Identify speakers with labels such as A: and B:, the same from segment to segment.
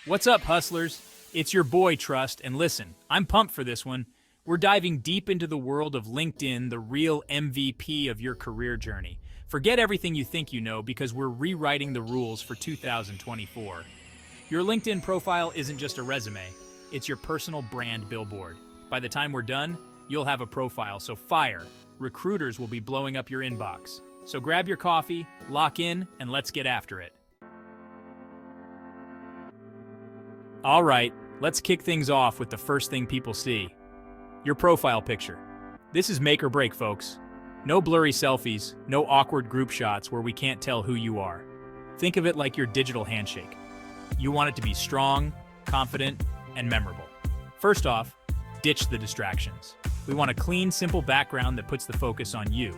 A: What's up, hustlers? It's your boy, Trust, and listen, I'm pumped for this one. We're diving deep into the world of LinkedIn, the real MVP of your career journey. Forget everything you think you know because we're rewriting the rules for 2024. Your LinkedIn profile isn't just a resume, it's your personal brand billboard. By the time we're done, you'll have a profile, so fire. Recruiters will be blowing up your inbox. So grab your coffee, lock in, and let's get after it. All right, let's kick things off with the first thing people see. Your profile picture. This is make or break, folks. No blurry selfies, no awkward group shots where we can't tell who you are. Think of it like your digital handshake. You want it to be strong, confident, and memorable. First off, ditch the distractions. We want a clean, simple background that puts the focus on you.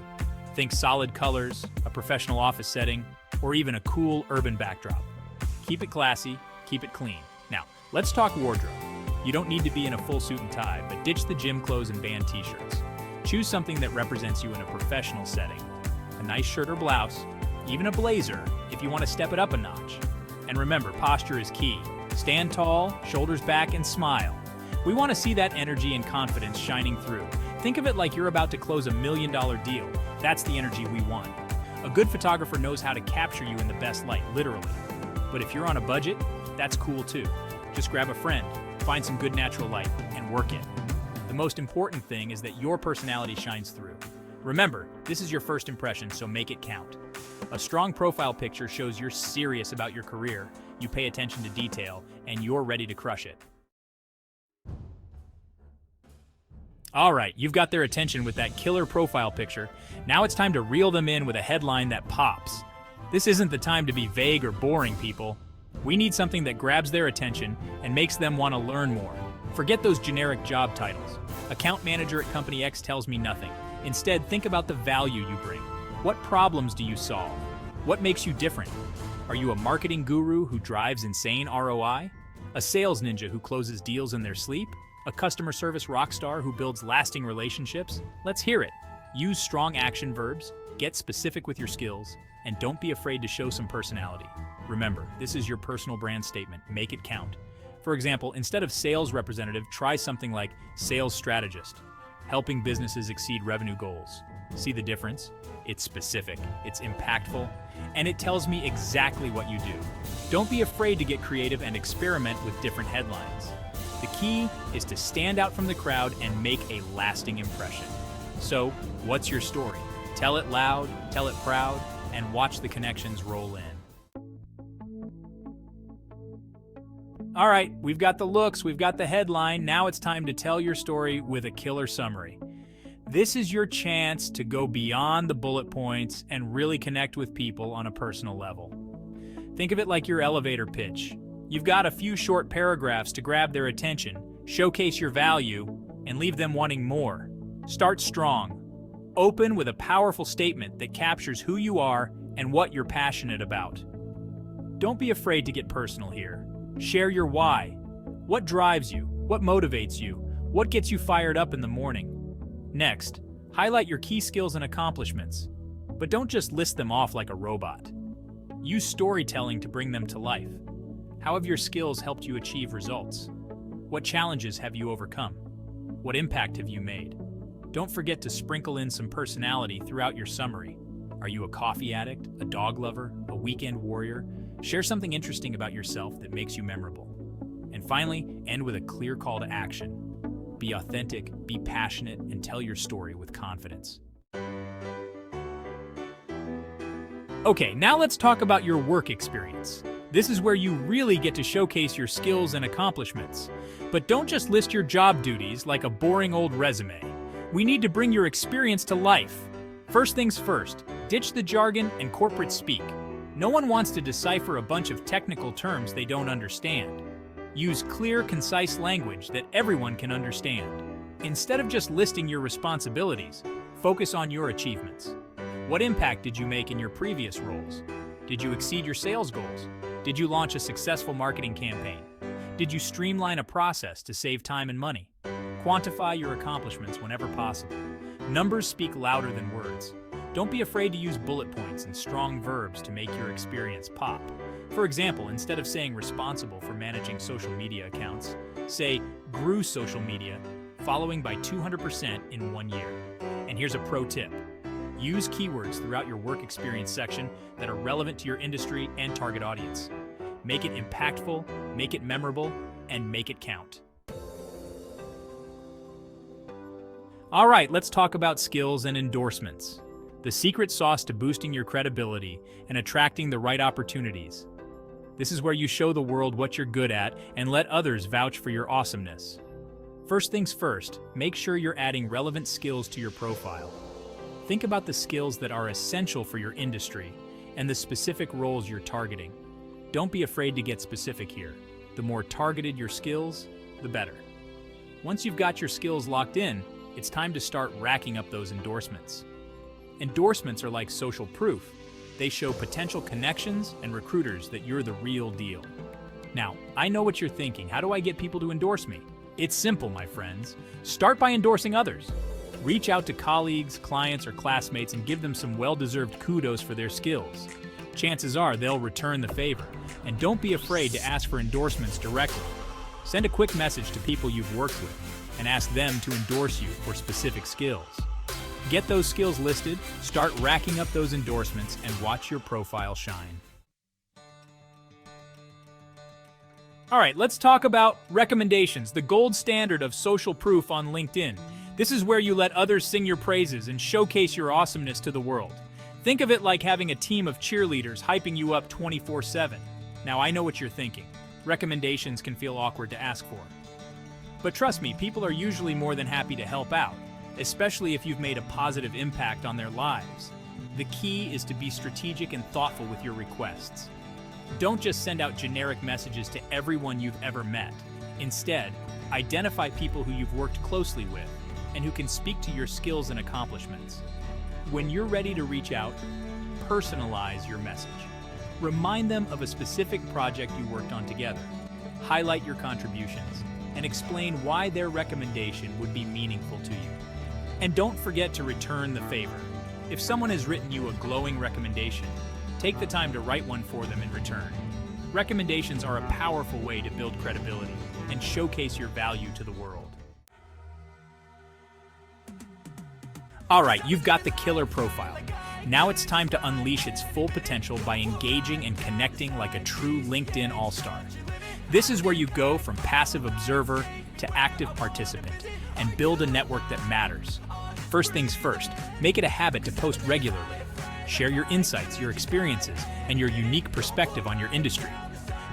A: Think solid colors, a professional office setting, or even a cool urban backdrop. Keep it classy, keep it clean. Now, let's talk wardrobe. You don't need to be in a full suit and tie, but ditch the gym clothes and band t-shirts. Choose something that represents you in a professional setting. A nice shirt or blouse, even a blazer if you want to step it up a notch. And remember, posture is key. Stand tall, shoulders back, and smile. We want to see that energy and confidence shining through. Think of it like you're about to close $1 million deal. That's the energy we want. A good photographer knows how to capture you in the best light, literally. But if you're on a budget, that's cool too. Just grab a friend, find some good natural light, and work it. The most important thing is that your personality shines through. Remember, this is your first impression, so make it count. A strong profile picture shows you're serious about your career, you pay attention to detail, and you're ready to crush it. All right, you've got their attention with that killer profile picture. Now it's time to reel them in with a headline that pops. This isn't the time to be vague or boring, people. We need something that grabs their attention and makes them want to learn more. Forget those generic job titles. Account manager at company X tells me nothing. Instead, think about the value you bring. What problems do you solve? What makes you different? Are you a marketing guru who drives insane ROI? A sales ninja who closes deals in their sleep? A customer service rock star who builds lasting relationships? Let's hear it. Use strong action verbs, get specific with your skills, and don't be afraid to show some personality. Remember, this is your personal brand statement. Make it count. For example, instead of sales representative, try something like sales strategist, helping businesses exceed revenue goals. See the difference? It's specific, it's impactful, and it tells me exactly what you do. Don't be afraid to get creative and experiment with different headlines. The key is to stand out from the crowd and make a lasting impression. So, what's your story? Tell it loud, tell it proud, and watch the connections roll in. All right, we've got the looks, we've got the headline. Now it's time to tell your story with a killer summary. This is your chance to go beyond the bullet points and really connect with people on a personal level. Think of it like your elevator pitch. You've got a few short paragraphs to grab their attention, showcase your value, and leave them wanting more. Start strong. Open with a powerful statement that captures who you are and what you're passionate about. Don't be afraid to get personal here. Share your why. What drives you? What motivates you? What gets you fired up in the morning? Next, highlight your key skills and accomplishments. But don't just list them off like a robot. Use storytelling to bring them to life. How have your skills helped you achieve results? What challenges have you overcome? What impact have you made? Don't forget to sprinkle in some personality throughout your summary. Are you a coffee addict, a dog lover, a weekend warrior? Share something interesting about yourself that makes you memorable. And finally, end with a clear call to action. Be authentic, be passionate, and tell your story with confidence. Okay, now let's talk about your work experience. This is where you really get to showcase your skills and accomplishments. But don't just list your job duties like a boring old resume. We need to bring your experience to life. First things first, ditch the jargon and corporate speak. No one wants to decipher a bunch of technical terms they don't understand. Use clear, concise language that everyone can understand. Instead of just listing your responsibilities, focus on your achievements. What impact did you make in your previous roles? Did you exceed your sales goals? Did you launch a successful marketing campaign? Did you streamline a process to save time and money? Quantify your accomplishments whenever possible. Numbers speak louder than words. Don't be afraid to use bullet points and strong verbs to make your experience pop. For example, instead of saying responsible for managing social media accounts, say grew social media, following by 200% in 1 year. And here's a pro tip. Use keywords throughout your work experience section that are relevant to your industry and target audience. Make it impactful, make it memorable, and make it count. All right, let's talk about skills and endorsements. The secret sauce to boosting your credibility and attracting the right opportunities. This is where you show the world what you're good at and let others vouch for your awesomeness. First things first, make sure you're adding relevant skills to your profile. Think about the skills that are essential for your industry and the specific roles you're targeting. Don't be afraid to get specific here. The more targeted your skills, the better. Once you've got your skills locked in, it's time to start racking up those endorsements. Endorsements are like social proof. They show potential connections and recruiters that you're the real deal. Now, I know what you're thinking. How do I get people to endorse me? It's simple, my friends. Start by endorsing others. Reach out to colleagues, clients, or classmates and give them some well-deserved kudos for their skills. Chances are they'll return the favor. And don't be afraid to ask for endorsements directly. Send a quick message to people you've worked with and ask them to endorse you for specific skills. Get those skills listed, start racking up those endorsements, and watch your profile shine. All right, let's talk about recommendations, the gold standard of social proof on LinkedIn. This is where you let others sing your praises and showcase your awesomeness to the world. Think of it like having a team of cheerleaders hyping you up 24/7. Now, I know what you're thinking. Recommendations can feel awkward to ask for. But trust me, people are usually more than happy to help out, especially if you've made a positive impact on their lives. The key is to be strategic and thoughtful with your requests. Don't just send out generic messages to everyone you've ever met. Instead, identify people who you've worked closely with and who can speak to your skills and accomplishments. When you're ready to reach out, personalize your message. Remind them of a specific project you worked on together. Highlight your contributions and explain why their recommendation would be meaningful to you. And don't forget to return the favor. If someone has written you a glowing recommendation, take the time to write one for them in return. Recommendations are a powerful way to build credibility and showcase your value to the world. All right, you've got the killer profile. Now it's time to unleash its full potential by engaging and connecting like a true LinkedIn all-star. This is where you go from passive observer to active participant and build a network that matters. First things first, make it a habit to post regularly. Share your insights, your experiences, and your unique perspective on your industry.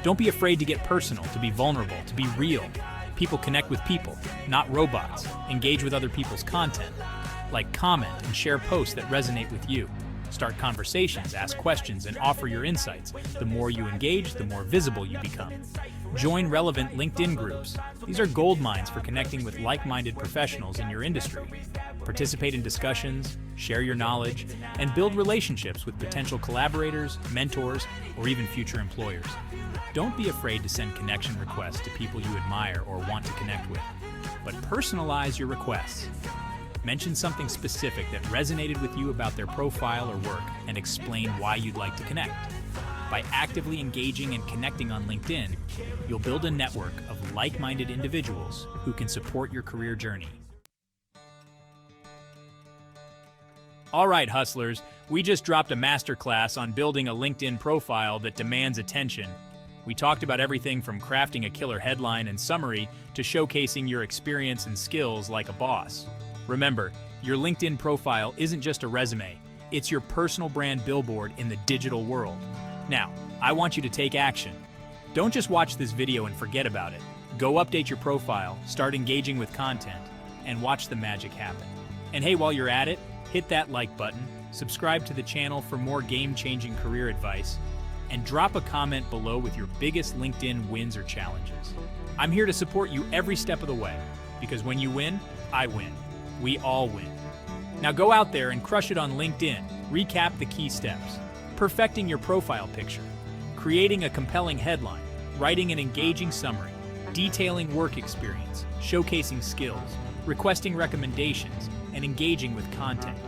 A: Don't be afraid to get personal, to be vulnerable, to be real. People connect with people, not robots. Engage with other people's content. Like, comment, and share posts that resonate with you. Start conversations, ask questions, and offer your insights. The more you engage, the more visible you become. Join relevant LinkedIn groups. These are gold mines for connecting with like-minded professionals in your industry. Participate in discussions, share your knowledge, and build relationships with potential collaborators, mentors, or even future employers. Don't be afraid to send connection requests to people you admire or want to connect with, but personalize your requests. Mention something specific that resonated with you about their profile or work and explain why you'd like to connect. By actively engaging and connecting on LinkedIn, you'll build a network of like-minded individuals who can support your career journey. All right, hustlers, we just dropped a masterclass on building a LinkedIn profile that demands attention. We talked about everything from crafting a killer headline and summary to showcasing your experience and skills like a boss. Remember, your LinkedIn profile isn't just a resume, it's your personal brand billboard in the digital world. Now, I want you to take action. Don't just watch this video and forget about it. Go update your profile, start engaging with content, and watch the magic happen. And hey, while you're at it, hit that like button, subscribe to the channel for more game-changing career advice, and drop a comment below with your biggest LinkedIn wins or challenges. I'm here to support you every step of the way, because when you win, I win. We all win. Now go out there and crush it on LinkedIn. Recap the key steps. Perfecting your profile picture, creating a compelling headline, writing an engaging summary, detailing work experience, showcasing skills, requesting recommendations, and engaging with content.